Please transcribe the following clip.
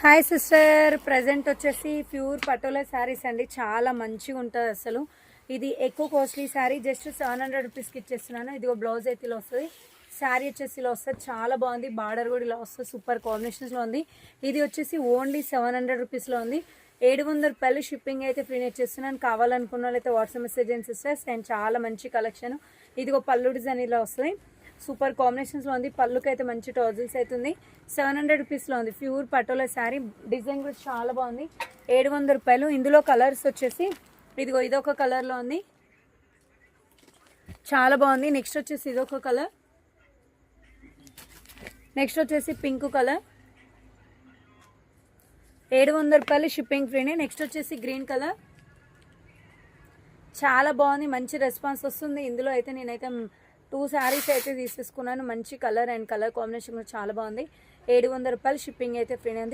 Hi sister, present వచ్చేసి pure patola saris అండి. చాలా మంచిగా ఉంటుంది అసలు. ఇది ఎక్కువ కాస్ట్లీ శారీ, జస్ట్ 700 రూపీస్కి ఇచ్చేస్తున్నాను. ఇది బ్లౌజ్ అయితే ఇలా వస్తుంది, శారీ వచ్చేసి ఇలా వస్తుంది. చాలా బాగుంది, బార్డర్ కూడా ఇలా వస్తుంది, సూపర్ కాంబినేషన్స్లో ఉంది. ఇది వచ్చేసి ఓన్లీ 700 రూపీస్లో ఉంది. 700 రూపాయలు షిప్పింగ్ అయితే ఫ్రీ ఇచ్చేస్తున్నాను. కావాలనుకున్న వాళ్ళైతే వాట్సాప్ మెసేజ్ చేయండి సిస్టర్స్. అండ్ చాలా మంచి కలెక్షన్. ఇదిగో పళ్ళు డిజైన్ ఇలా వస్తుంది, సూపర్ కాంబినేషన్స్లో ఉంది. పళ్ళుకి అయితే మంచి టాజిల్స్ అవుతుంది. 700 రూపీస్లో ఉంది, ప్యూర్ పటోలా శారీ. డిజైన్ కూడా చాలా బాగుంది. 700 రూపాయలు. ఇందులో కలర్స్ వచ్చేసి ఇదిగో ఇదొక కలర్లో ఉంది, చాలా బాగుంది. నెక్స్ట్ వచ్చేసి ఇదొక కలర్, నెక్స్ట్ వచ్చేసి పింక్ కలర్. 700 రూపాయలు షిప్పింగ్ ఫ్రీనే. నెక్స్ట్ వచ్చేసి గ్రీన్ కలర్, చాలా బాగుంది, మంచి రెస్పాన్స్ వస్తుంది. ఇందులో అయితే నేనైతే 2 శారీస్ అయితే తీసేసుకున్నాను. మంచి కలర్ అండ్ కలర్ కాంబినేషన్ కూడా చాలా బాగుంది. 700 రూపాయలు షిప్పింగ్ అయితే ఫ్రీ ఉంది.